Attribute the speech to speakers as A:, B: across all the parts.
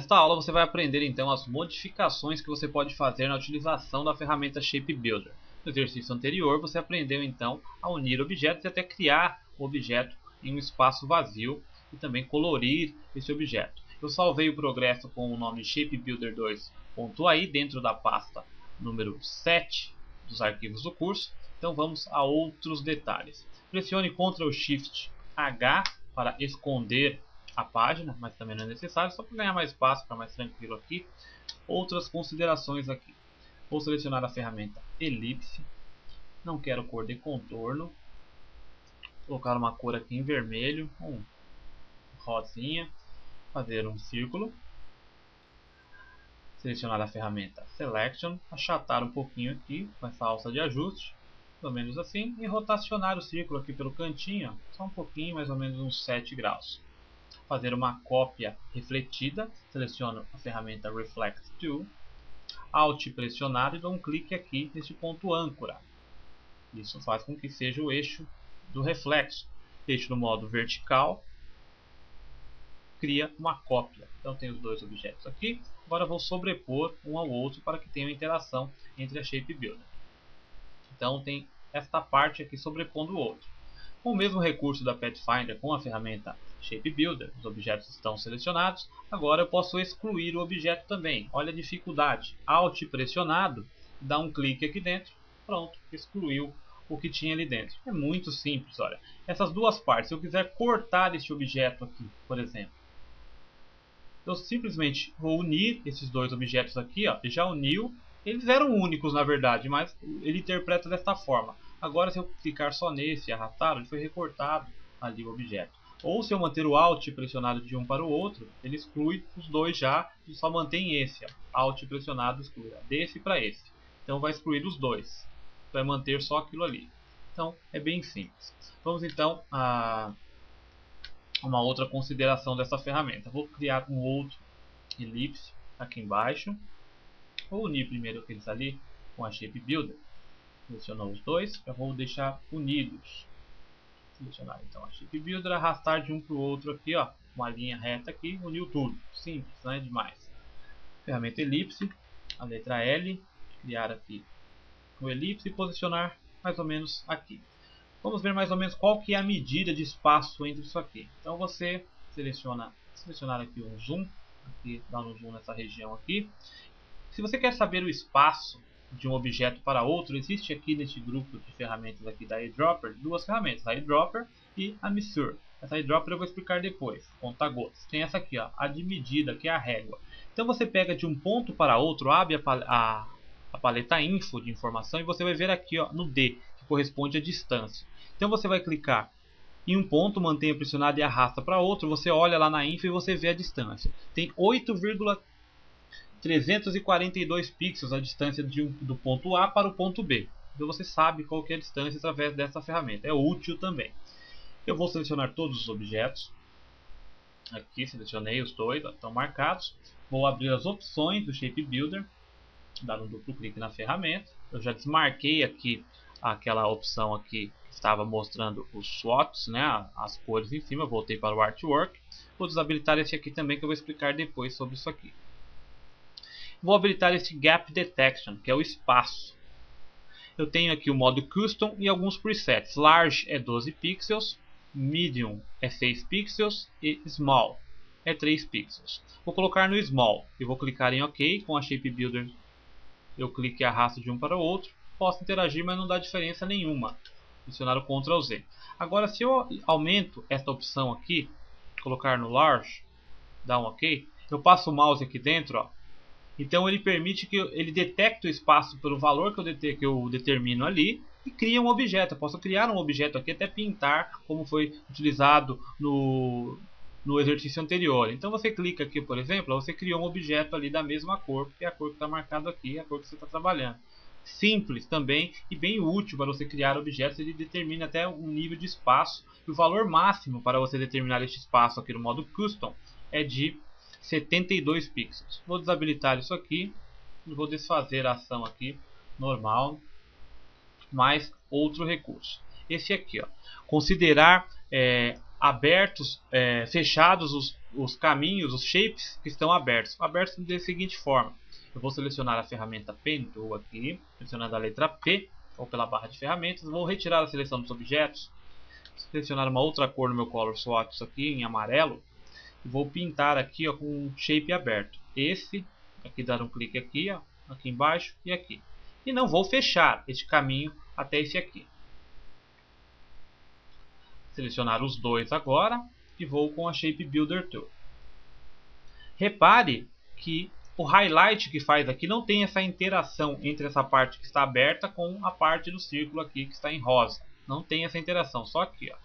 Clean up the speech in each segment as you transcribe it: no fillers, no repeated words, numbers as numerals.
A: Nesta aula você vai aprender então as modificações que você pode fazer na utilização da ferramenta Shape Builder. No exercício anterior você aprendeu então a unir objetos e até criar o objeto em um espaço vazio e também colorir esse objeto. Eu salvei o progresso com o nome shapebuilder2.ai dentro da pasta número 7 dos arquivos do curso. Então vamos a outros detalhes. Pressione Ctrl Shift H para esconder a página, mas também não é necessário, só para ganhar mais espaço, ficar mais tranquilo aqui. Outras considerações aqui. Vou selecionar a ferramenta Elipse. Não quero cor de contorno. Vou colocar uma cor aqui em vermelho, um rosinha. Fazer um círculo. Selecionar a ferramenta Selection. Achatar um pouquinho aqui com essa alça de ajuste. Mais ou menos assim. E rotacionar o círculo aqui pelo cantinho. Só um pouquinho, mais ou menos uns 7 graus. Fazer uma cópia refletida, seleciono a ferramenta Reflect Tool, Alt pressionado e dou um clique aqui neste ponto âncora. Isso faz com que seja o eixo do reflexo. Deixo no modo vertical, cria uma cópia. Então tenho os dois objetos aqui, agora vou sobrepor um ao outro para que tenha uma interação entre a Shape Builder. Então tem esta parte aqui sobrepondo o outro. Com o mesmo recurso da Pathfinder com a ferramenta Shape Builder, os objetos estão selecionados. Agora eu posso excluir o objeto também. Olha a dificuldade. Alt pressionado, dá um clique aqui dentro. Pronto, excluiu o que tinha ali dentro. É muito simples, olha. Essas duas partes, se eu quiser cortar este objeto aqui, por exemplo, eu simplesmente vou unir esses dois objetos aqui, ó. Já uniu. Eles eram únicos na verdade, mas ele interpreta desta forma. Agora se eu clicar só nesse e arrastar, ele foi recortado ali o objeto. Ou se eu manter o Alt pressionado de um para o outro, ele exclui os dois já e só mantém esse. Ó. Alt pressionado exclui desse para esse. Então vai excluir os dois. Vai manter só aquilo ali. Então é bem simples. Vamos então a uma outra consideração dessa ferramenta. Vou criar um outro elipse aqui embaixo. Vou unir primeiro aqueles ali com a Shape Builder. Selecionar os dois, já vou deixar unidos. Selecionar então a Shape Builder, arrastar de um para o outro aqui, ó, uma linha reta aqui, uniu tudo. Simples, não é demais. Ferramenta Elipse, a letra L, criar aqui o elipse e posicionar mais ou menos aqui. Vamos ver mais ou menos qual que é a medida de espaço entre isso aqui. Então você selecionar aqui um zoom, aqui, dá um zoom nessa região aqui. Se você quer saber o espaço de um objeto para outro, existe aqui neste grupo de ferramentas aqui da Eyedropper duas ferramentas, a Eyedropper e a Measure. Essa Eyedropper eu vou explicar depois, conta-gotas. Tem essa aqui, ó, a de medida, que é a régua. Então você pega de um ponto para outro, abre a paleta Info de informação e você vai ver aqui, ó, no D, que corresponde à distância. Então você vai clicar em um ponto, mantenha pressionado e arrasta para outro, você olha lá na Info e você vê a distância. Tem 8,342 pixels a distância do ponto A para o ponto B. Então você sabe qual que é a distância através dessa ferramenta. É útil também. Eu vou selecionar todos os objetos. Aqui selecionei os dois, estão marcados. Vou abrir as opções do Shape Builder. Dar um duplo clique na ferramenta. Eu já desmarquei aqui aquela opção aqui que estava mostrando os swatches, né, as cores em cima. Eu voltei para o Artwork. Vou desabilitar esse aqui também, que eu vou explicar depois sobre isso aqui. Vou habilitar esse Gap Detection, que é o espaço. Eu tenho aqui o modo Custom e alguns presets. Large é 12 pixels, Medium é 6 pixels e Small é 3 pixels. Vou colocar no Small e vou clicar em OK. Com a Shape Builder eu clico e arrasto de um para o outro. Posso interagir, mas não dá diferença nenhuma. Adicionar o Ctrl Z. Agora se eu aumento esta opção aqui, colocar no Large, dar um OK, eu passo o mouse aqui dentro, ó. Então ele permite que ele detecte o espaço pelo valor que eu determino ali e cria um objeto. Eu posso criar um objeto aqui, até pintar como foi utilizado no exercício anterior. Então você clica aqui, por exemplo, você criou um objeto ali da mesma cor, que é a cor que está marcada aqui, a cor que você está trabalhando. Simples também e bem útil para você criar objetos. Ele determina até um nível de espaço. E o valor máximo para você determinar este espaço aqui no modo Custom é de 72 pixels. Vou desabilitar isso aqui e vou desfazer a ação aqui normal, mais outro recurso. Esse aqui, ó, considerar abertos, fechados os caminhos, os shapes que estão abertos. Abertos da seguinte forma. Eu vou selecionar a ferramenta Pen Tool aqui, selecionando a letra P, ou pela barra de ferramentas. Vou retirar a seleção dos objetos, selecionar uma outra cor no meu Color Swatch aqui, em amarelo. E vou pintar aqui, ó, com um shape aberto. Esse, aqui dar um clique aqui, ó, aqui embaixo e aqui. E não vou fechar este caminho até esse aqui. Selecionar os dois agora e vou com a Shape Builder Tool. Repare que o highlight que faz aqui não tem essa interação entre essa parte que está aberta com a parte do círculo aqui que está em rosa. Não tem essa interação, só aqui, ó.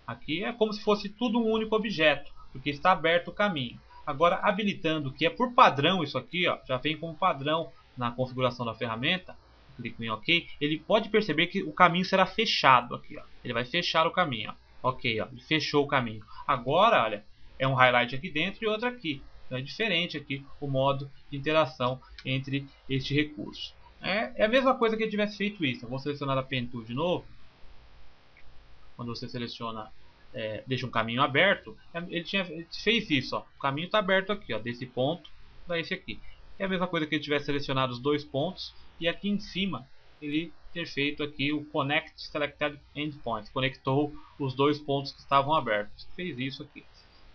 A: Aqui é como se fosse tudo um único objeto, porque está aberto o caminho. Agora, habilitando, que é por padrão isso aqui, ó, já vem como padrão na configuração da ferramenta, clico em OK, ele pode perceber que o caminho será fechado aqui, ó. Ele vai fechar o caminho, ó. OK, ó, ele fechou o caminho. Agora, olha, é um highlight aqui dentro e outro aqui. Então é diferente aqui o modo de interação entre este recurso. É a mesma coisa que ele tivesse feito isso. Eu vou selecionar a Pen Tool de novo. Quando você seleciona, deixa um caminho aberto, ele fez isso, ó. O caminho está aberto aqui, ó, desse ponto para esse aqui. É a mesma coisa que ele tivesse selecionado os dois pontos e aqui em cima ele ter feito aqui o Connect Selected Endpoints, conectou os dois pontos que estavam abertos. Fez isso aqui,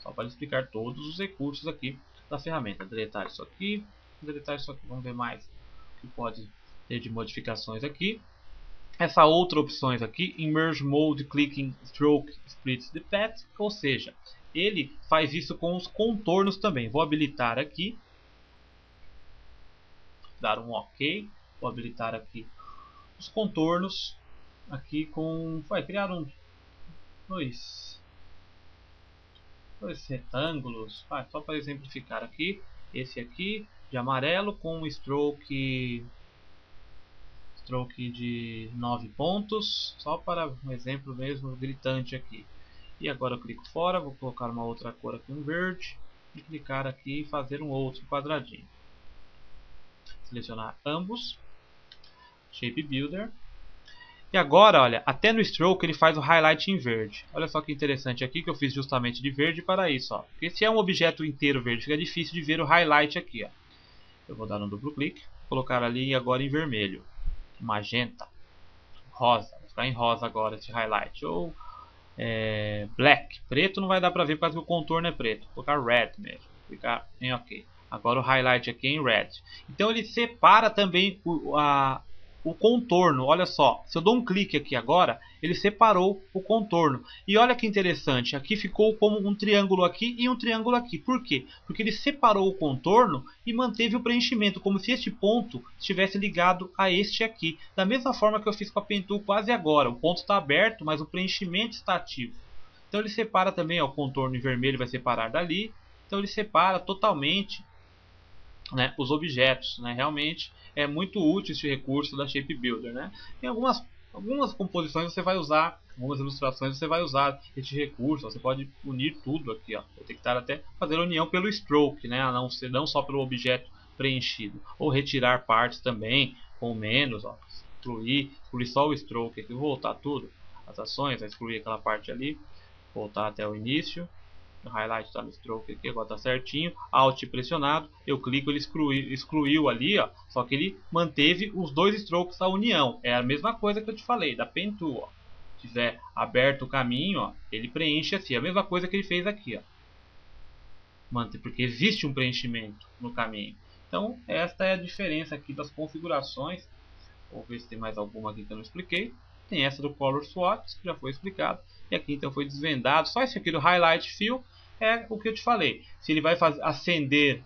A: só para explicar todos os recursos aqui da ferramenta. Deletar isso aqui, deletar isso aqui. Vamos ver mais o que pode ter de modificações aqui. Essa outra opções aqui, Immerse Mode Clicking Stroke Splits the Path, ou seja, ele faz isso com os contornos também. Vou habilitar aqui, dar um OK, vou habilitar aqui os contornos, aqui com, vai criar dois retângulos, só para exemplificar aqui, esse aqui de amarelo com um stroke de 9 pontos, só para um exemplo mesmo gritante aqui. E agora eu clico fora, vou colocar uma outra cor aqui, um verde, e clicar aqui e fazer um outro quadradinho. Selecionar ambos, Shape Builder. E agora, olha, até no stroke ele faz o highlight em verde. Olha só que interessante aqui que eu fiz justamente de verde para isso, ó. Porque se é um objeto inteiro verde, fica difícil de ver o highlight aqui, ó. Eu vou dar um duplo clique, colocar ali agora em vermelho, magenta, rosa. Vai ficar em rosa agora esse highlight. Ou black, preto não vai dar para ver porque o contorno é preto. Vou colocar red mesmo, clicar em OK. Agora o highlight aqui é em red. Então ele separa também o contorno. Olha só, se eu dou um clique aqui agora, ele separou o contorno. E olha que interessante, aqui ficou como um triângulo aqui e um triângulo aqui. Por quê? Porque ele separou o contorno e manteve o preenchimento, como se este ponto estivesse ligado a este aqui. Da mesma forma que eu fiz com a Pen Tool quase agora. O ponto está aberto, mas o preenchimento está ativo. Então ele separa também, ó, o contorno em vermelho vai separar dali. Então ele separa totalmente, né, os objetos, né? Realmente é muito útil esse recurso da Shape Builder, né? Em algumas composições você vai usar, algumas ilustrações você vai usar este recurso. Você pode unir tudo aqui, ó. Vou ter que estar até fazer união pelo stroke, né? Não só pelo objeto preenchido, ou retirar partes também com menos, ó. Excluir só o stroke aqui, vou voltar tudo, as ações, vai excluir aquela parte ali, voltar até o início. O highlight está no stroke aqui, agora está certinho. Alt pressionado, eu clico, ele excluiu ali, ó, só que ele manteve os dois strokes da união. É a mesma coisa que eu te falei da Pen Tool, ó. Se tiver aberto o caminho, ó, ele preenche assim, a mesma coisa que ele fez aqui, ó. Porque existe um preenchimento no caminho. Então esta é a diferença aqui das configurações. Vou ver se tem mais alguma aqui que eu não expliquei. Tem essa do Color Swatch, que já foi explicado. E aqui então foi desvendado. Só esse aqui do Highlight Fill é o que eu te falei. Se ele vai acender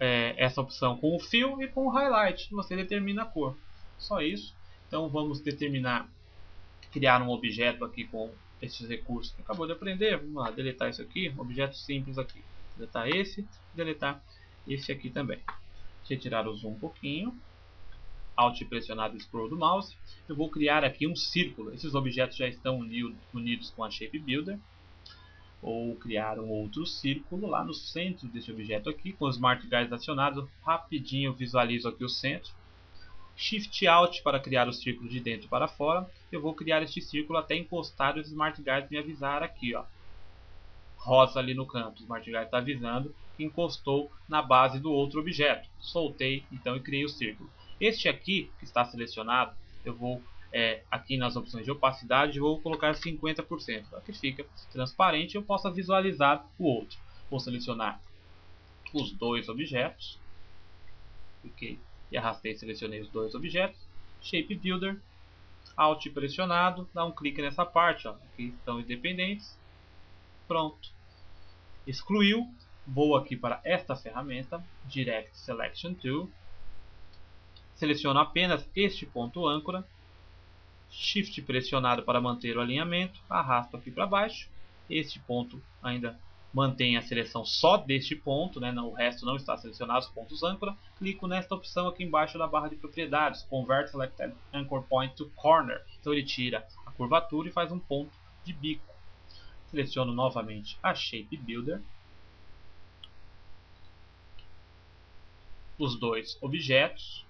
A: essa opção com o Fill e com o Highlight, você determina a cor. Só isso. Então vamos criar um objeto aqui com esses recursos que acabou de aprender. Vamos lá, deletar isso aqui. Um objeto simples aqui. Deletar esse, deletar esse aqui também. Retirar o zoom um pouquinho. Alt pressionado e scroll do mouse. Eu vou criar aqui um círculo. Esses objetos já estão unidos com a Shape Builder. Ou criar um outro círculo lá no centro desse objeto aqui, com os Smart Guides acionados. Rapidinho eu visualizo aqui o centro. Shift Alt para criar o círculo de dentro para fora. Eu vou criar este círculo até encostar os Smart Guides me avisar aqui, ó. rosa ali no canto. O Smart Guide está avisando que encostou na base do outro objeto. Soltei então e criei o círculo. Este aqui que está selecionado, eu vou aqui nas opções de opacidade, vou colocar 50%, para que fica transparente e eu possa visualizar o outro. Vou selecionar os dois objetos, cliquei e arrastei, selecionei os dois objetos, Shape Builder, Alt pressionado, dá um clique nessa parte, ó, aqui estão independentes, pronto. Excluiu, vou aqui para esta ferramenta, Direct Selection Tool, seleciono apenas este ponto âncora, Shift pressionado para manter o alinhamento, arrasto aqui para baixo, este ponto ainda mantém a seleção só deste ponto, né? O resto não está selecionado, os pontos âncora, clico nesta opção aqui embaixo da barra de propriedades, Convert Selected Anchor Point to Corner, então ele tira a curvatura e faz um ponto de bico. Seleciono novamente a Shape Builder, os dois objetos,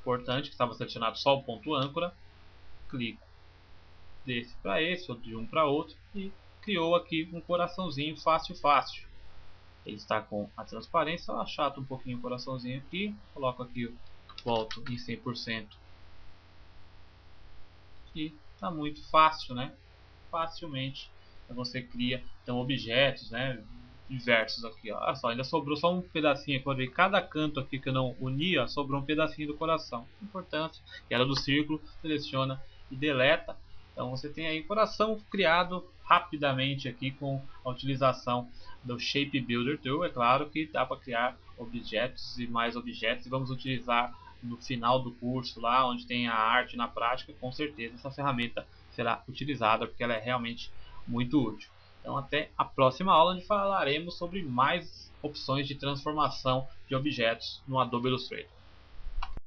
A: importante que estava selecionado só o ponto âncora, clico desse para esse, ou de um para outro, e criou aqui um coraçãozinho fácil. Ele está com a transparência, eu achato um pouquinho o coraçãozinho aqui, coloco aqui, volto em 100% e está muito fácil, né? Facilmente você cria então objetos, né? Diversos aqui, ó. Olha só, ainda sobrou só um pedacinho aqui, cada canto aqui que eu não uni, ó, sobrou um pedacinho do coração. Importante, que era do círculo, seleciona e deleta. Então você tem aí coração criado rapidamente aqui com a utilização do Shape Builder Tool. É claro que dá para criar objetos e mais objetos e vamos utilizar no final do curso lá onde tem a arte na prática. Com certeza essa ferramenta será utilizada porque ela é realmente muito útil. Então até a próxima aula onde falaremos sobre mais opções de transformação de objetos no Adobe Illustrator.